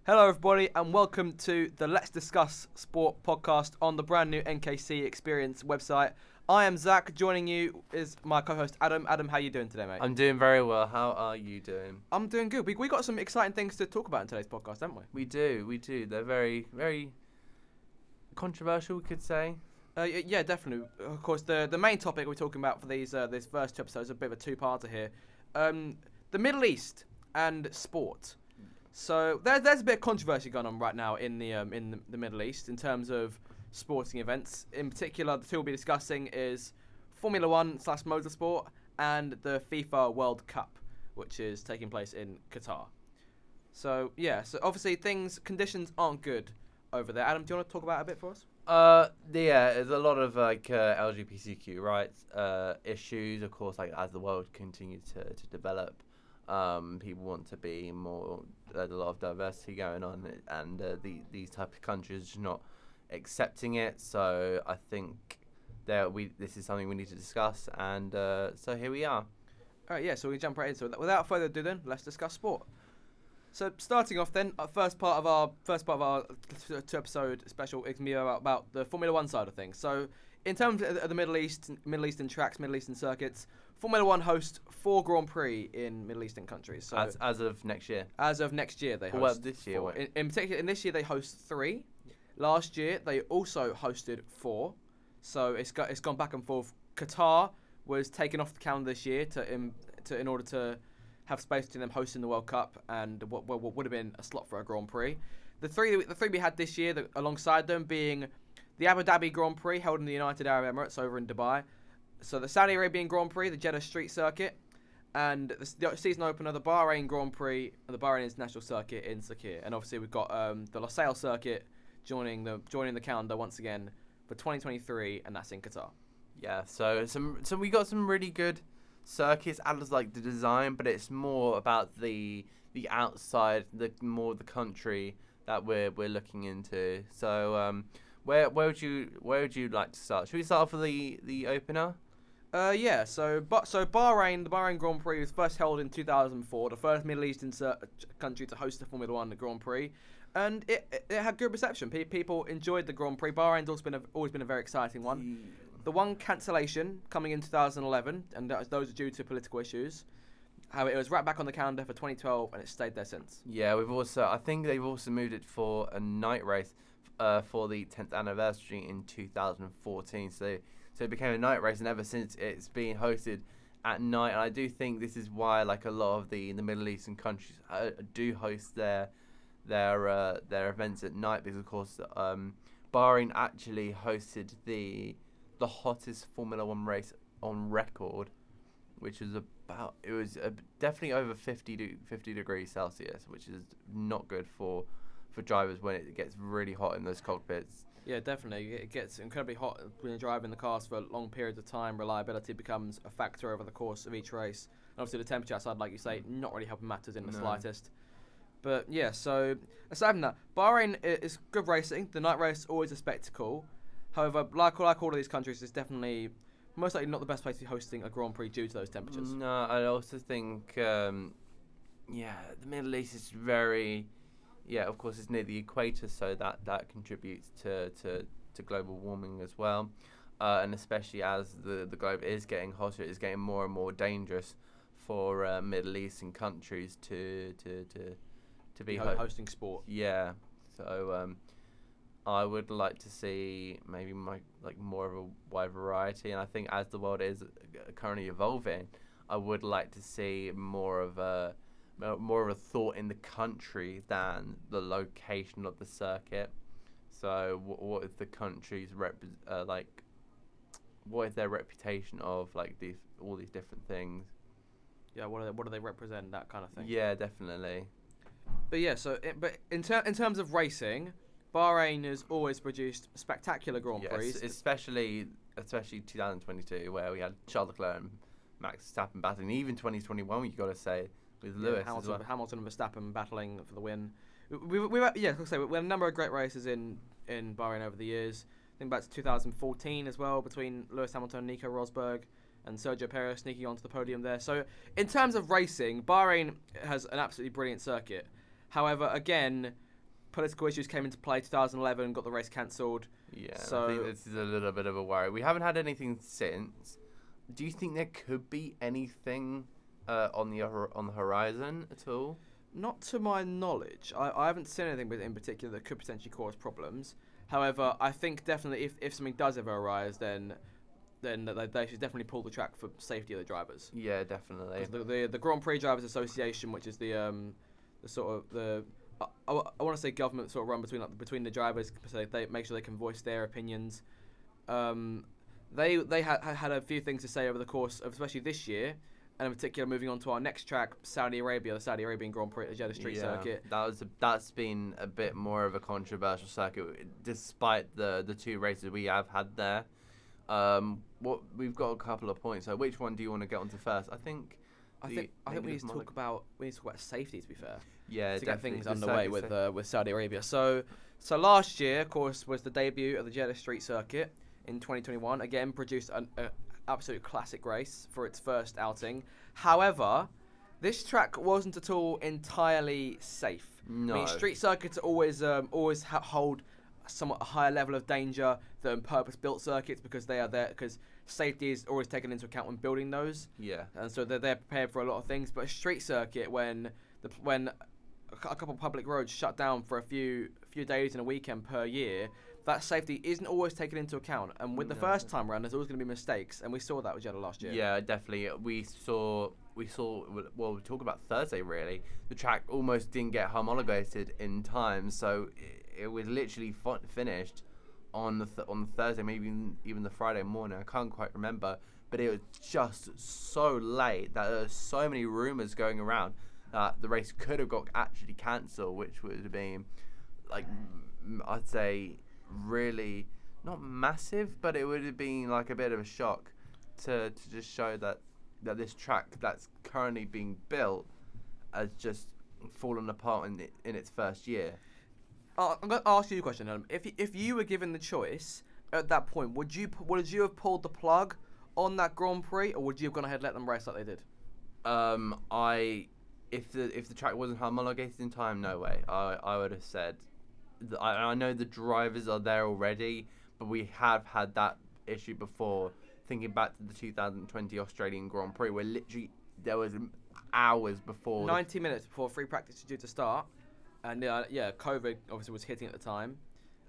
Hello, everybody, and welcome to the Let's Discuss Sport podcast on the brand new NKC Experience website. I am Zach. Joining you is my co-host Adam. Adam, how you doing today, mate? I'm doing very well. How are you doing? I'm doing good. We got some exciting things to talk about in today's podcast, haven't we? We do. They're very, very controversial, we could say. Yeah, definitely. Of course, the main topic we're talking about for these this first two episodes is a bit of a two-parter here. The Middle East and sport. So there's a bit of controversy going on right now in the Middle East in terms of sporting events. In particular, the two we'll be discussing is Formula 1/motorsport and the FIFA World Cup, which is taking place in Qatar. So so obviously conditions aren't good over there. Adam, do you want to talk about it a bit for us? There's a lot of LGBTQ rights issues, of course, as the world continues to develop. People want to be more. There's a lot of diversity going on, and these type of countries are not accepting it. So I think this is something we need to discuss, and so here we are. All right, so we jump right into it. Without further ado, then let's discuss sport. So starting off, then, first part of our 2-episode special is me about the Formula 1 side of things. So in terms of the Middle Eastern tracks, Middle Eastern circuits, Formula 1 hosts 4 Grand Prix in Middle Eastern countries. So as of next year. As of next year, they host. Well, this year. 4. In particular, in this year they host 3. Last year they also hosted 4. So it's gone back and forth. Qatar was taken off the calendar this year in order to have space between them hosting the World Cup and what would have been a slot for a Grand Prix. The three we had this year alongside them being the Abu Dhabi Grand Prix held in the United Arab Emirates over in Dubai. So the Saudi Arabian Grand Prix, the Jeddah Street Circuit, and the season opener, the Bahrain Grand Prix, and the Bahrain International Circuit in Sakhir. And obviously we've got the Losail Circuit joining the calendar once again for 2023, and that's in Qatar. Yeah, so we got some really good circuits as the design, but it's more about the outside, the country that we're looking into. So where would you like to start? Should we start off with the opener? So Bahrain, the Bahrain Grand Prix was first held in 2004, the first Middle Eastern country to host the Formula 1 Grand Prix, and it had good reception. People enjoyed the Grand Prix. Bahrain's always been a very exciting one. The one cancellation coming in 2011, and those are due to political issues. However, it was right back on the calendar for 2012, and it stayed there since. Yeah, I think they've also moved it for a night race for the 10th anniversary in 2014. So it became a night race, and ever since it's been hosted at night. And I do think this is why a lot of the Middle Eastern countries do host their events at night, because of course Bahrain actually hosted the hottest Formula 1 race on record, which was definitely over 50 degrees Celsius, which is not good for drivers when it gets really hot in those cockpits. Yeah, definitely. It gets incredibly hot when you're driving the cars for long periods of time. Reliability becomes a factor over the course of each race. And obviously the temperature outside, like you say, not really helping matters in the slightest. But yeah, so aside from that, Bahrain is good racing. The night race always a spectacle. However, like all of these countries, it's definitely most likely not the best place to be hosting a Grand Prix due to those temperatures. No, I also think, the Middle East is very, of course it's near the equator, so that contributes to global warming as well. And especially as the globe is getting hotter, it's getting more and more dangerous for Middle Eastern countries to be hosting sport. Yeah, so I would like to see maybe more of a wide variety, and I think as the world is currently evolving, I would like to see more of a thought in the country than the location of the circuit. So what is the country's what is their reputation of all these different things? Yeah, what do they represent, that kind of thing. Yeah, definitely. But yeah, in terms of racing, Bahrain has always produced spectacular Grand Prix. Especially 2022, where we had Charles Leclerc and Max Verstappen battling. Even 2021, you got to say, with Lewis as well. Hamilton and Verstappen battling for the win. We had a number of great races in Bahrain over the years. I think back to 2014 as well, between Lewis Hamilton, Nico Rosberg, and Sergio Perez sneaking onto the podium there. So in terms of racing, Bahrain has an absolutely brilliant circuit. However, again, political issues came into play. 2011 got the race cancelled. Yeah, So I think this is a little bit of a worry. We haven't had anything since. Do you think there could be anything on the horizon at all? not to my knowledge. I haven't seen anything in particular that could potentially cause problems. However, I think definitely if something does ever arise, then they should definitely pull the track for safety of the drivers. Yeah, definitely. 'Cause the Grand Prix Drivers Association, which is the sort of the I want to say government sort of run between the drivers, so they make sure they can voice their opinions. They had a few things to say over the course of especially this year, and in particular moving on to our next track, Saudi Arabia, the Saudi Arabian Grand Prix, the Jeddah Street Circuit. That's been a bit more of a controversial circuit, despite the two races we have had there. We've got a couple of points. So which one do you want to get onto first? I think we need to talk about safety. To be fair, yeah, to get definitely. things underway with Saudi Arabia. So last year, of course, was the debut of the Jeddah Street Circuit in 2021. Again, produced an absolute classic race for its first outing. However, this track wasn't at all entirely safe. No. I mean, street circuits always hold somewhat a higher level of danger than purpose-built circuits because they are there because safety is always taken into account when building those. Yeah. And so they're prepared for a lot of things. But a street circuit, when a couple of public roads shut down for a few days and a weekend per year, that safety isn't always taken into account. And with the first time around, there's always going to be mistakes, and we saw that with Jeddah last year. Yeah, definitely. We saw. Well, we talk about Thursday. Really, the track almost didn't get homologated in time, so it was literally finished on the Thursday, maybe even the Friday morning. I can't quite remember, but it was just so late that there were so many rumors going around that the race could have got actually cancelled, which would have been, like, I'd say, really not massive, but it would have been like a bit of a shock to just show that this track that's currently being built has just fallen apart in its first year. I'm going to ask you a question, Adam. If you were given the choice at that point, would you have pulled the plug on that Grand Prix, or would you have gone ahead and let them race like they did? If the track wasn't homologated in time, no way. I would have said. I know the drivers are there already, but we have had that issue before. Thinking back to the 2020 Australian Grand Prix, where literally there was hours before 90 minutes before free practice was due to start, and COVID obviously was hitting at the time,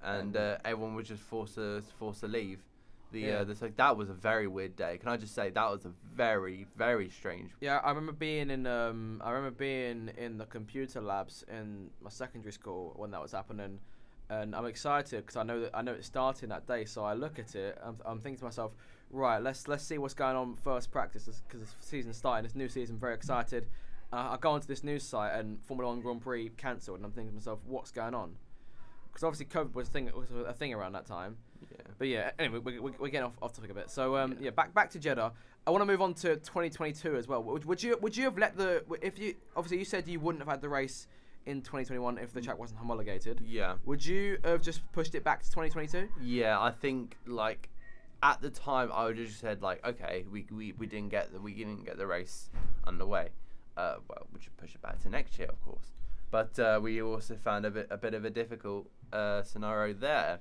and everyone was just forced to leave. So that was a very weird day. Can I just say that was a very, very strange. Yeah, I remember being in the computer labs in my secondary school when that was happening, and I'm excited because I know it's starting that day. So I look at it, I'm thinking to myself, right, let's see what's going on first practice because the season's starting. This new season, very excited. I go onto this news site and Formula One Grand Prix cancelled, and I'm thinking to myself, what's going on? Because obviously COVID was a thing around that time. Yeah. But yeah, anyway, we're getting off topic a bit. So back to Jeddah. I want to move on to 2022 as well. Would you have let you said you wouldn't have had the race in 2021 if the track wasn't homologated? Yeah. Would you have just pushed it back to 2022? Yeah, I think like at the time I would have just said like, okay, we didn't get the race underway. Well, we should push it back to next year, of course. But we also found a bit of a difficult scenario there,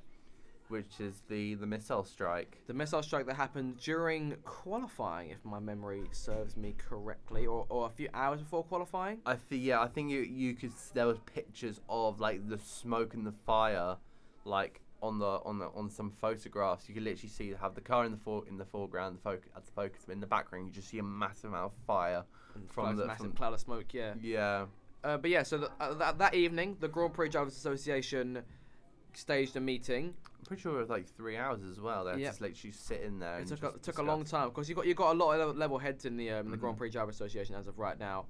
which is the missile strike. The missile strike that happened during qualifying, if my memory serves me correctly, or a few hours before qualifying. I think you could. There was pictures of like the smoke and the fire, like on some photographs. You could literally have the car in the foreground, the focus, but in the background you just see a massive amount of fire from massive cloud of smoke. Yeah. Yeah. But yeah, so that evening, the Grand Prix Drivers Association staged a meeting. I'm pretty sure it was like 3 hours as well. They just literally sit in there. It took a long time because you got a lot of level heads in the Grand Prix Drivers Association as of right now.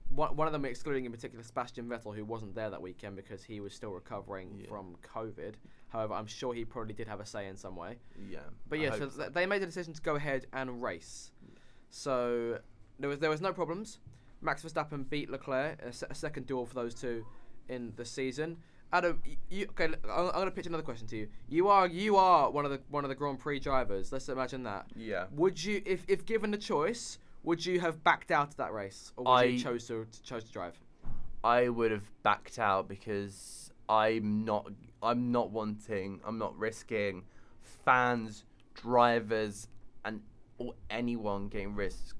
One of them excluding in particular Sebastian Vettel, who wasn't there that weekend because he was still recovering from COVID. However, I'm sure he probably did have a say in some way. Yeah. But yeah, so they made the decision to go ahead and race. So there was no problems. Max Verstappen beat Leclerc, a second duel for those two in the season. Adam, I'm going to pitch another question to you. You are one of the Grand Prix drivers. Let's imagine that. Yeah. Would you, if given the choice, would you have backed out of that race, or would you chose to drive? I would have backed out because I'm not risking fans, drivers, and or anyone getting risk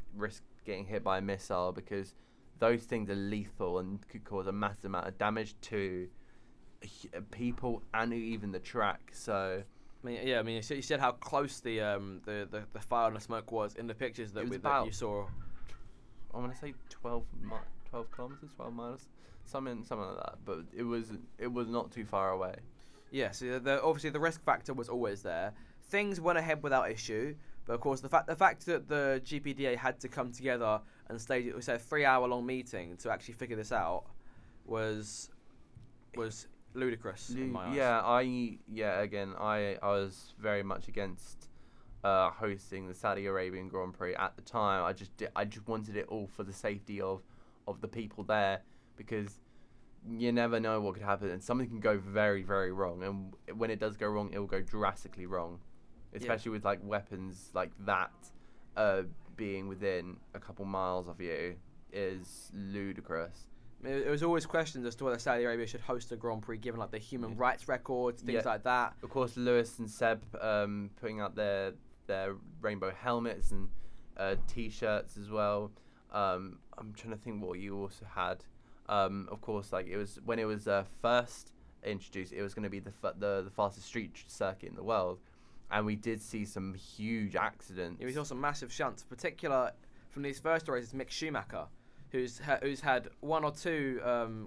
getting hit by a missile, because those things are lethal and could cause a massive amount of damage to people and even the track. So I mean, you said how close the fire and the smoke was in the pictures that you saw. I want to say 12 kilometers, 12 miles, something like that. But it was not too far away. Yeah, so obviously the risk factor was always there. Things went ahead without issue, but of course the fact that the GPDA had to come together and stage it was a 3-hour-long meeting to actually figure this out was ludicrous in my eyes. Again, I was very much against hosting the Saudi Arabian Grand Prix at the time. I just wanted it all for the safety of the people there, because you never know what could happen, and something can go very, very wrong. And when it does go wrong, it will go drastically wrong, especially with like weapons like that being within a couple miles of you is ludicrous. It was always questions as to whether Saudi Arabia should host a Grand Prix, given like the human rights records, things like that. Of course, Lewis and Seb putting out their rainbow helmets and T-shirts as well. I'm trying to think what you also had. Of course, like it was when it was first introduced, it was going to be the fastest street circuit in the world, and we did see some huge accidents. Yeah, we saw some massive shunts, particular from these first races. Mick Schumacher, who's had one or two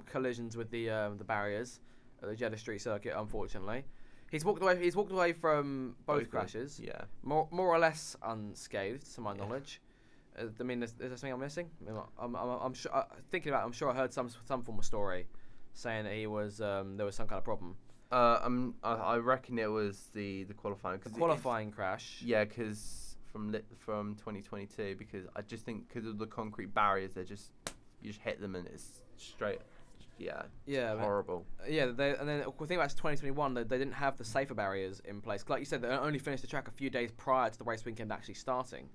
collisions with the barriers at the Jeddah Street circuit. Unfortunately, he's walked away from both crashes. Yeah, more or less unscathed, to my knowledge. I mean, is there something I'm missing? I'm sure. Thinking about it, I'm sure I heard some form of story saying that he was there was some kind of problem. I reckon it was the qualifying. The qualifying crash. Yeah, because from 2022, because I just think because of the concrete barriers, you just hit them and it's straight. Yeah, horrible. And then the thing about 2021, they didn't have the safer barriers in place. Like you said, they only finished the track a few days prior to the race weekend actually starting.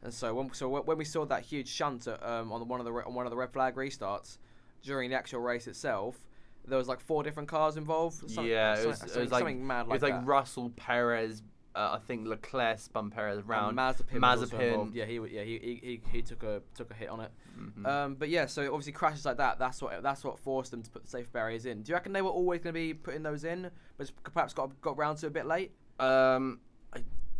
And so when we saw that huge shunt on one of the red flag restarts during the actual race itself, there was like 4 different cars involved. It was something mad like that. It was like Russell, Perez, I think Leclerc spun Perez around. Mazepin. Yeah, he took a hit on it. Mm-hmm. But yeah, so obviously crashes like that. That's what forced them to put the safe barriers in. Do you reckon they were always going to be putting those in, but perhaps got round to it a bit late? I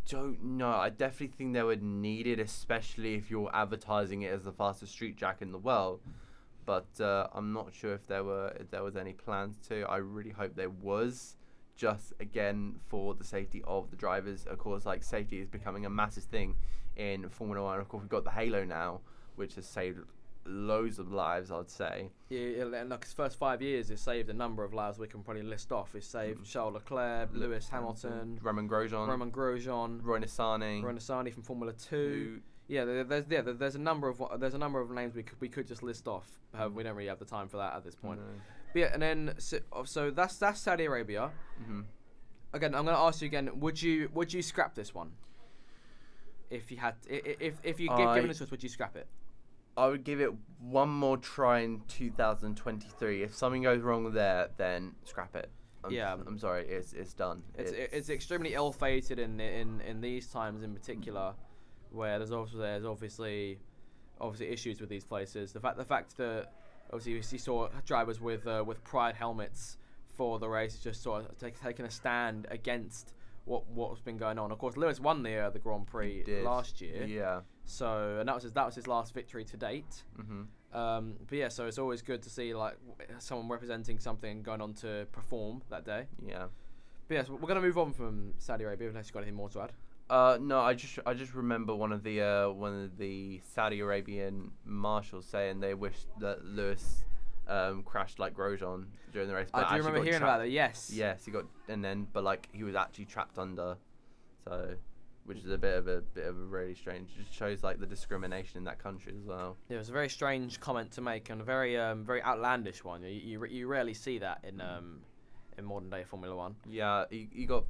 don't know. I definitely think they would need it, especially if you're advertising it as the fastest street track in the world. But I'm not sure if there was any plans to. I really hope there was, just again for the safety of the drivers. Of course, like safety is becoming a massive thing in Formula One. Of course, we've got the Halo now, which has saved loads of lives, I'd say. Yeah, like his first 5 years, it saved a number of lives we can probably list off. It saved Charles Leclerc, Lewis Hamilton, Roman Grosjean, Roy Nissany from Formula 2. Yeah, there's a number of names we could just list off. We don't really have the time for that at this point. No. But yeah, and then so that's Saudi Arabia. Mm-hmm. Again, I'm going to ask you again. Would you scrap this one? If you had, if you given a choice, would you scrap it? I would give it one more try in 2023. If something goes wrong there, then scrap it. I'm sorry, it's done. It's extremely ill-fated in these times in particular, where there's obviously issues with these places. The fact that obviously you saw drivers with Pride helmets for the race just sort of taking a stand against what's been going on. Of course, Lewis won the Grand Prix last year. Yeah. So and that was his last victory to date. Mm-hmm. But yeah, so it's always good to see like someone representing something going on to perform that day. Yeah. But yes, we're gonna move on from Saudi Arabia unless you've got anything more to add. No, I just remember one of the Saudi Arabian marshals saying they wished that Lewis crashed like Grosjean during the race. But I do remember hearing about that. Yes. Yes, but like he was actually trapped under, so. Which is a bit of a really strange. It just shows like the discrimination in that country as well. Yeah, it was a very strange comment to make and a very outlandish one. You rarely see that in modern day Formula One. Yeah, he got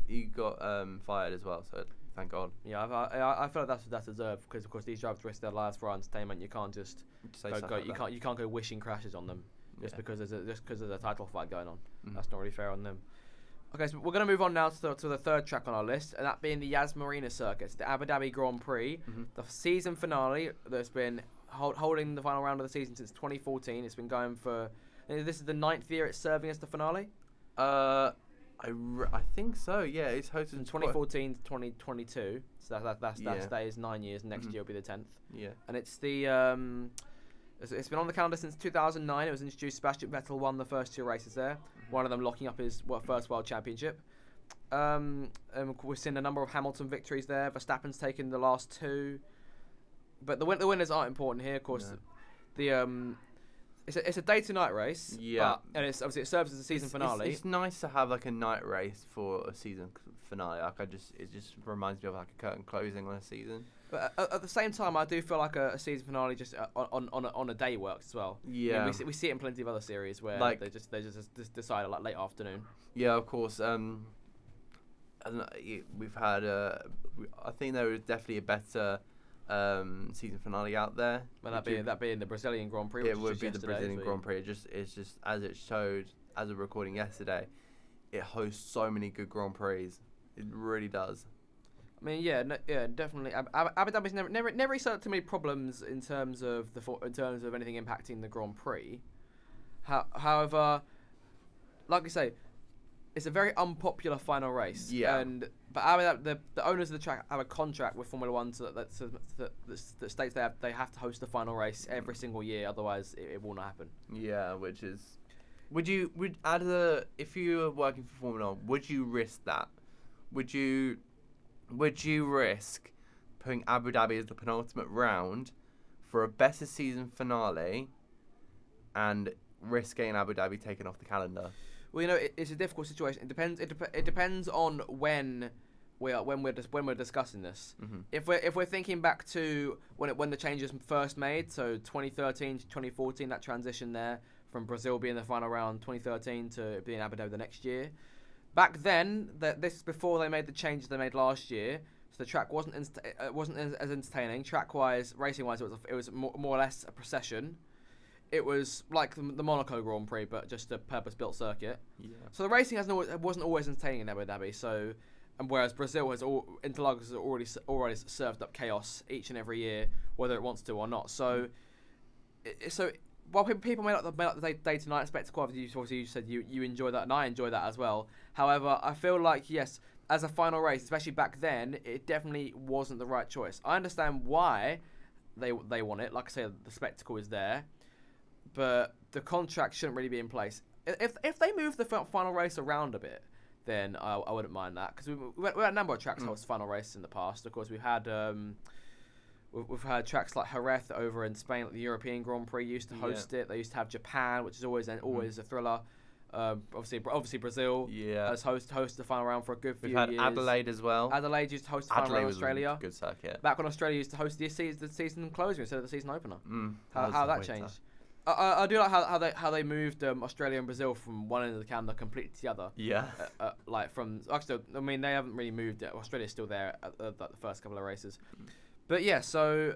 fired as well. So thank God. Yeah, I feel like that's deserved because of course these drivers risk their lives for our entertainment. You can't just you can't go wishing crashes on them. just because there's a title fight going on. Mhm. That's not really fair on them. Okay, so we're going to move on now to the third track on our list, and that being the Yas Marina Circuit, the Abu Dhabi Grand Prix, the season finale that's been holding the final round of the season since 2014. It's been going for, this is the 9th year it's serving as the finale. I think so. Yeah, it's hosted From 2014 to 2022. So that is 9 years. Next year will be the 10th. Yeah. And it's the it's been on the calendar since 2009. It was introduced. Sebastian Vettel won the first 2 races there. One of them locking up his first world championship. We've seen a number of Hamilton victories there. Verstappen's taken the last 2, but the winners aren't important here. Of course, it's a day to night race. Yeah, and it's obviously it serves as a season finale. It's nice to have like a night race for a season finale. Like it just reminds me of like a curtain closing on a season. But at the same time, I do feel like a season finale just on a day works as well. Yeah, I mean, we see it in plenty of other series where they just decide like late afternoon. Yeah, of course. We've had I think there was definitely a better season finale out there. Well, that being the Brazilian Grand Prix. It would be the Brazilian Grand Prix. It's just as it showed as a recording yesterday, it hosts so many good Grand Prix. It really does. I mean, definitely. Abu Dhabi's never really had too many problems in terms of anything impacting the Grand Prix. However, like I say, it's a very unpopular final race. Yeah. But Abu Dhabi, the owners of the track have a contract with Formula One that states they have to host the final race every single year, otherwise it will not happen. Yeah, which is. If you were working for Formula One, would you risk that? Would you risk putting Abu Dhabi as the penultimate round for a better season finale and risking Abu Dhabi taken off the calendar? Well, it's a difficult situation. It depends on when we're discussing this. Mm-hmm. If we're thinking back to when the changes first made, so 2013 to 2014, that transition there from Brazil being the final round 2013 to being Abu Dhabi the next year. Back then, this is before they made the changes they made last year, so the track wasn't as entertaining. Track-wise, racing-wise, it was more or less a procession. It was like the Monaco Grand Prix, but just a purpose-built circuit. Yeah. So the racing wasn't always entertaining in Abu Dhabi. So, and whereas Brazil Interlagos has already served up chaos each and every year, whether it wants to or not. So, while people may like the day-to-night spectacle, obviously you said you enjoy that, and I enjoy that as well. However, I feel like, yes, as a final race, especially back then, it definitely wasn't the right choice. I understand why they want it. Like I say, the spectacle is there, but the contract shouldn't really be in place. If they move the final race around a bit, then I wouldn't mind that, because we had a number of tracks host final races in the past. Of course, we've had tracks like Jerez over in Spain, like the European Grand Prix used to host it. They used to have Japan, which is always a thriller. Obviously Brazil has hosted the final round for a good few years. We've had Adelaide as well. Adelaide used to host the final round in Australia. Good circuit. Back when Australia used to host the season closing instead of the season opener. How that changed. Tough. I do like how they moved Australia and Brazil from one end of the calendar completely to the other. Yeah. I mean, they haven't really moved it. Australia's still there at the first couple of races. But yeah, so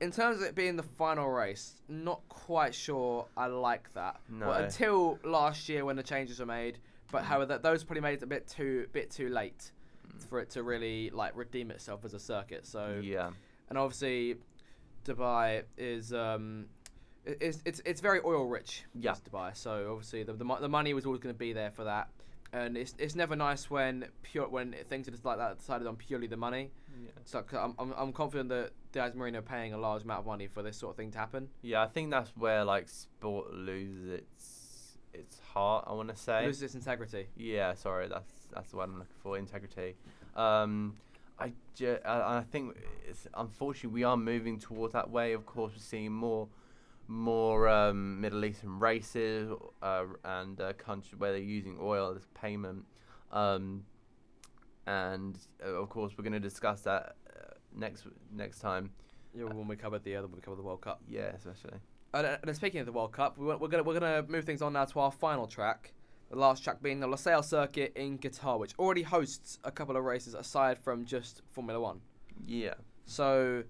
in terms of it being the final race, not quite sure I like that. No. Well, until last year when the changes were made. But however, those probably made it a bit too late for it to really redeem itself as a circuit. So yeah. And obviously, Dubai is it's very oil rich. Yeah. Dubai. So obviously the money was always going to be there for that. And it's never nice when things are just like that decided on purely the money. Yeah. So I'm confident that the Yas Marina are paying a large amount of money for this sort of thing to happen. Yeah, I think that's where sport loses its heart. I want to say loses its integrity. Yeah, sorry, that's the word I'm looking for. Integrity. I think unfortunately we are moving towards that way. Of course, we're seeing more Middle Eastern races and countries where they're using oil as payment. And of course, we're going to discuss that next time. Yeah, when we cover the World Cup. Yeah, especially. And speaking of the World Cup, we're gonna move things on now to our final track. The last track being the Losail Circuit in Qatar, which already hosts a couple of races aside from just Formula One. Yeah. So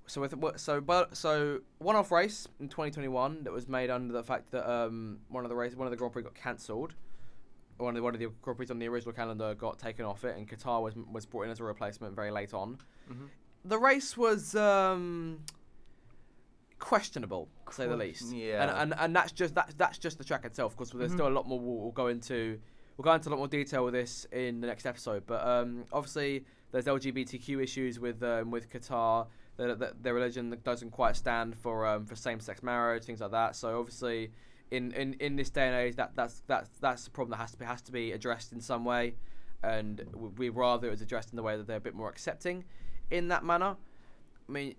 So one-off race in 2021 that was made under the fact that one of the Grand Prix got cancelled. One of the Grand Prix on the original calendar got taken off it, and Qatar was brought in as a replacement very late on. Mm-hmm. The race was questionable, to say the least. Yeah. And that's just the track itself. Of course, there's still a lot more we'll go into. We'll go into a lot more detail with this in the next episode. But obviously, there's LGBTQ issues with Qatar. Their religion doesn't quite stand for same-sex marriage, things like that. So obviously, in this day and age, that's a problem that has to be addressed in some way, and we'd rather it was addressed in the way that they're a bit more accepting, in that manner. I mean,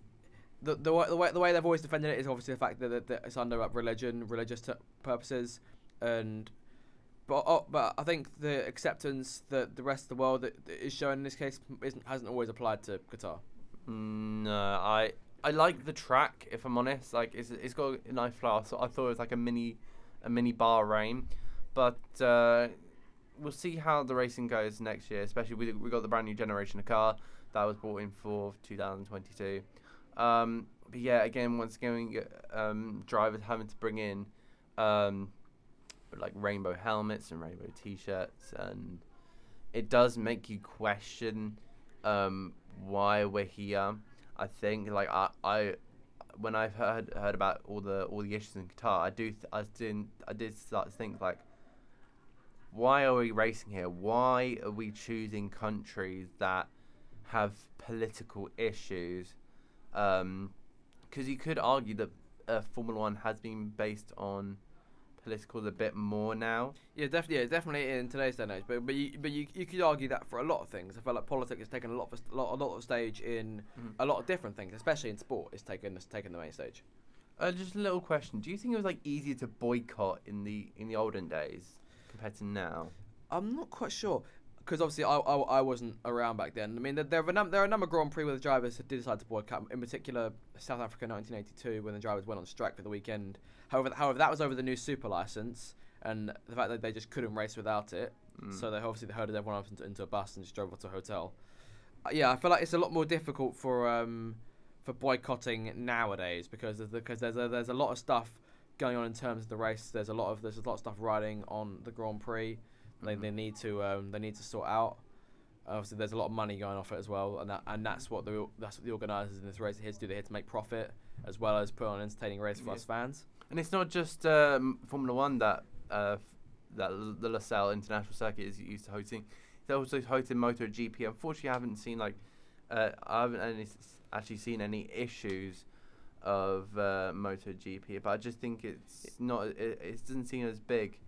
the way they've always defended it is obviously the fact that it's under religious purposes, but I think the acceptance that the rest of the world that is showing in this case hasn't always applied to Qatar. No, I like the track, if I'm honest. Like it's got a nice flower. So I thought it was like a mini Bahrain, but we'll see how the racing goes next year. Especially we got the brand new generation of car that was brought in for 2022. But yeah, again, once again, drivers having to bring in like rainbow helmets and rainbow t-shirts, and it does make you question why we're here. I think like I when I've heard about all the issues in Qatar, I did start to think like, why are we racing here? Why are we choosing countries that have political issues? Because you could argue that Formula One has been based on political a bit more now. Yeah, definitely in today's day and age. But you could argue that for a lot of things. I feel like politics has taken a lot of stage in a lot of different things, especially in sport. It's taken the main stage. Just a little question: do you think it was like easier to boycott in the olden days compared to now? I'm not quite sure, because obviously I wasn't around back then. I mean, there are a number of Grand Prix where the drivers did decide to boycott. In particular, South Africa 1982, when the drivers went on strike for the weekend. However, that was over the new super license and the fact that they just couldn't race without it. So they obviously herded everyone up into a bus and just drove off to a hotel. Yeah, I feel like it's a lot more difficult for boycotting nowadays because there's a lot of stuff going on in terms of the race. There's a lot of stuff riding on the Grand Prix. They need to sort out. Obviously, there's a lot of money going off it as well, and that's what the organisers in this race are here to do. They're here to make profit as well as put on an entertaining race for us fans. And it's not just Formula One that the LaSalle International Circuit is used to hosting. They're also hosting MotoGP. Unfortunately, I haven't seen I haven't actually seen any issues of MotoGP, but I just think it's not. It doesn't seem as big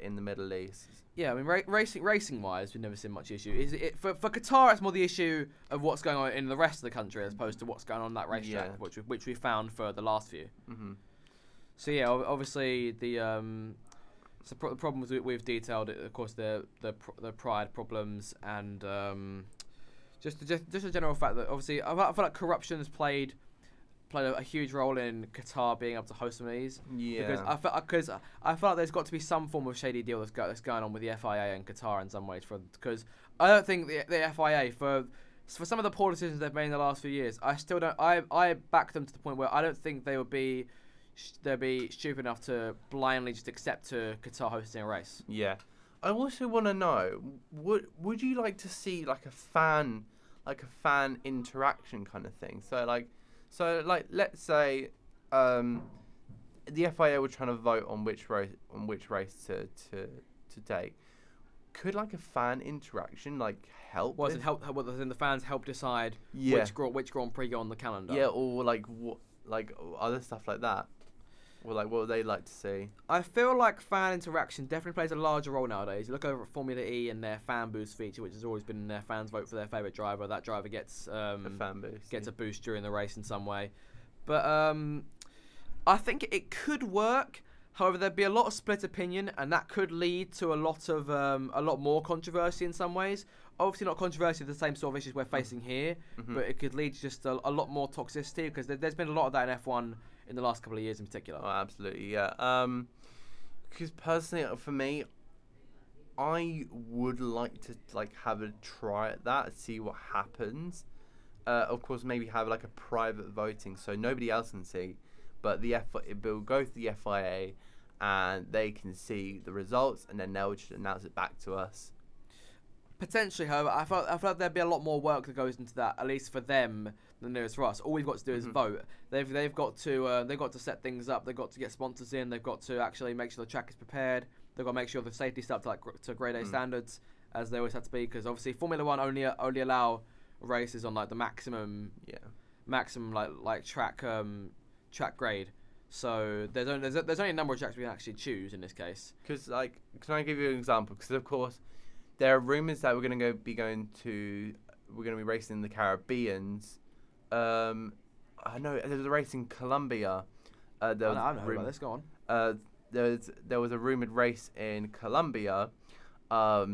in the Middle East. Yeah, I mean, racing wise, we've never seen much issue. For Qatar, it's more the issue of what's going on in the rest of the country as opposed to what's going on that racetrack, which we found for the last few. Mm-hmm. So yeah, obviously the problems we've detailed, of course, the pride problems and just a general fact that obviously I feel like corruption has played a huge role in Qatar being able to host some of these. Yeah. Because I feel like there's got to be some form of shady deal that's going on with the FIA and Qatar in some ways. Because I don't think the FIA for some of the poor decisions they've made in the last few years, I still don't. I back them to the point where I don't think they'd be stupid enough to blindly just accept to Qatar hosting a race. Yeah. I also want to know, would you like to see like a fan interaction kind of thing? So let's say the FIA were trying to vote on which race to take. Could like a fan interaction help? Was it help? Well, then the fans help decide which Grand Prix go on the calendar. Yeah, or other stuff like that. Or what would they like to see? I feel like fan interaction definitely plays a larger role nowadays. You look over at Formula E and their fan boost feature, which has always been their fans vote for their favourite driver. That driver gets a fan boost, a boost during the race in some way. But I think it could work. However, there'd be a lot of split opinion, and that could lead to a lot more controversy in some ways. Obviously, not controversy of the same sort of issues we're facing here, but it could lead to just a lot more toxicity because there's been a lot of that in F1 in the last couple of years in particular. Oh, absolutely, yeah. Because personally, for me, I would like to have a try at that, see what happens. of course, maybe have like a private voting so nobody else can see, but it will go to the FIA, and they can see the results, and then they'll just announce it back to us. Potentially, however, I felt like there'd be a lot more work that goes into that, at least for them, than there is for us. All we've got to do is vote. They've got to set things up. They've got to get sponsors in. They've got to actually make sure the track is prepared. They've got to make sure the safety stuff to grade A standards, as they always have to be. Because obviously, Formula One only allow races on like the maximum like track grade. So there's only a number of tracks we can actually choose in this case. Because can I give you an example? Because of course, there are rumors that we're going to be racing in the Caribbeans. I know there's a race in Colombia. I know about this. Go on. There was a rumored race in Colombia, but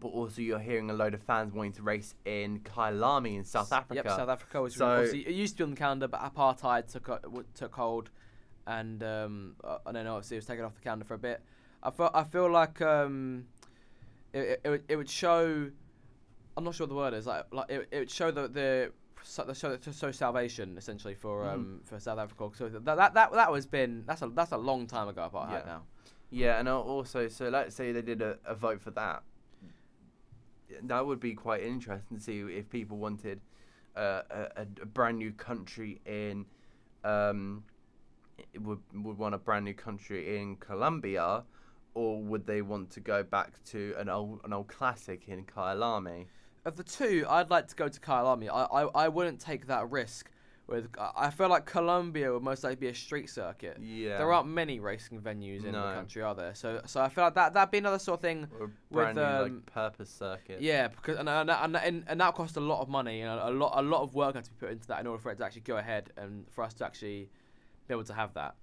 also you're hearing a load of fans wanting to race in Kyalami in South Africa. Yep, South Africa was obviously, it used to be on the calendar, but apartheid took hold, and then obviously it was taken off the calendar for a bit. I feel like it would show. I'm not sure what the word is. Like it would show the salvation essentially for South Africa. So that's a long time ago apartheid now. Yeah, and also, so let's say they did a vote for that. That would be quite interesting to see if people wanted a brand new country in would want a brand new country in Colombia, or would they want to go back to an old classic in Kyalami? Of the two, I'd like to go to Kyalami. I wouldn't take that risk. I feel like Colombia would most likely be a street circuit. Yeah. There aren't many racing venues in the country, are there? So I feel like that'd be another sort of thing. Or a brand new purpose circuit. Yeah, because and that costs a lot of money, and a lot of work has to be put into that in order for it to actually go ahead and for us to actually be able to have that.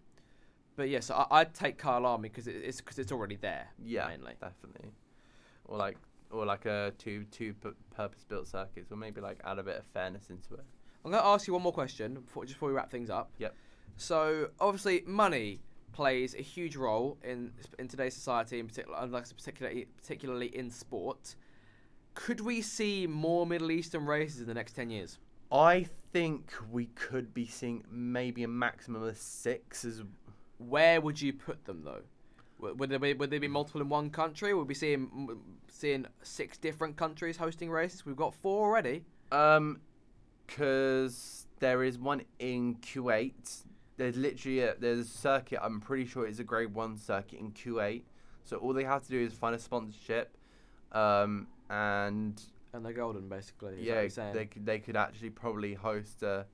But yes, I'd take Kyalami because it's already there. Yeah, mainly. Definitely. Or like a two purpose-built circuits, or maybe like add a bit of fairness into it. I'm going to ask you one more question before we wrap things up. Yep. So obviously, money plays a huge role in today's society, in particularly in sport. Could we see more Middle Eastern races in the next 10 years? I think we could be seeing maybe a maximum of 6. Where would you put them though? Would there be multiple in one country? Would we seeing 6 different countries hosting races? We've got 4 already. Because there is one in Kuwait. There's literally there's a circuit. I'm pretty sure it's a Grade 1 circuit in Kuwait. So all they have to do is find a sponsorship, and they're golden, basically. Yeah, they could actually probably host a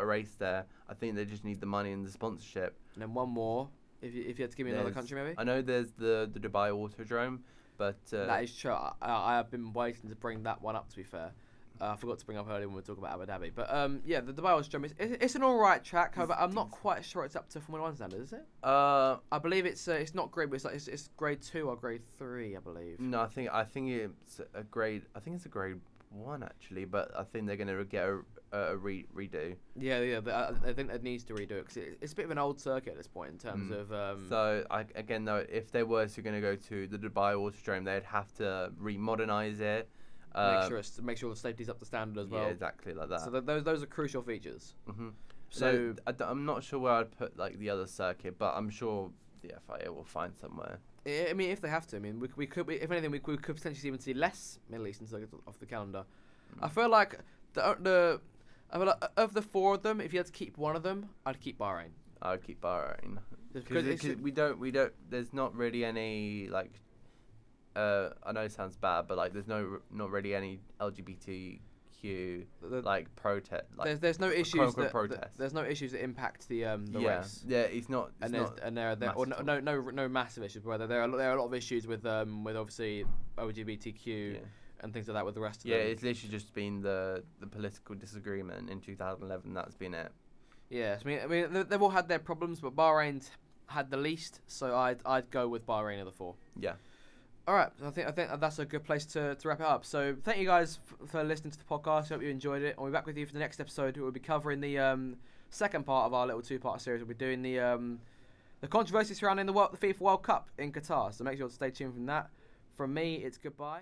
race there. I think they just need the money and the sponsorship. And then one more. If you had to give me another country, maybe. I know there's the Dubai Autodrome, but that is true. I have been waiting to bring that one up. To be fair, I forgot to bring up earlier when we were talking about Abu Dhabi. But yeah, the Dubai Autodrome it's an alright track. However, I'm not quite sure it's up to Formula 1 standards, is it? I believe it's not grade, but it's grade 2 or grade 3, I believe. No, I think it's a grade. I think it's a grade 1 actually, but I think they're gonna get a redo. Yeah, I think it needs to redo it because it's a bit of an old circuit at this point in terms of. So again though, if they were going to go to the Dubai Autodrome, they'd have to remodernize it. Make sure the safety's up to standard as well. Yeah, exactly like that. So those are crucial features. Mm-hmm. So I'm not sure where I'd put like the other circuit, but I'm sure the FIA will find somewhere. I mean, if they have to, I mean, we could, if anything, we could potentially even see less Middle Eastern circuits off the calendar. I feel like of the 4 of them, if you had to keep one of them, I'd keep Bahrain. I'd keep Bahrain because we don't. There's not really any like. I know it sounds bad, but like, there's not really any LGBTQ like protest. Like, there's no issues protest. There's no issues that impact the race. Yeah, it's not. No massive issues. Whether there are a lot of issues with obviously LGBTQ and things like that with the rest of them. Yeah, it's literally just been the political disagreement in 2011. That's been it. Yeah, I mean they've all had their problems, but Bahrain's had the least, so I'd go with Bahrain of the 4. Yeah. All right, I think that's a good place to wrap it up. So thank you guys for listening to the podcast. I hope you enjoyed it. I'll be back with you for the next episode. We'll be covering the second part of our little 2-part series. We'll be doing the controversy surrounding the FIFA World Cup in Qatar. So make sure to stay tuned from that. From me, it's goodbye.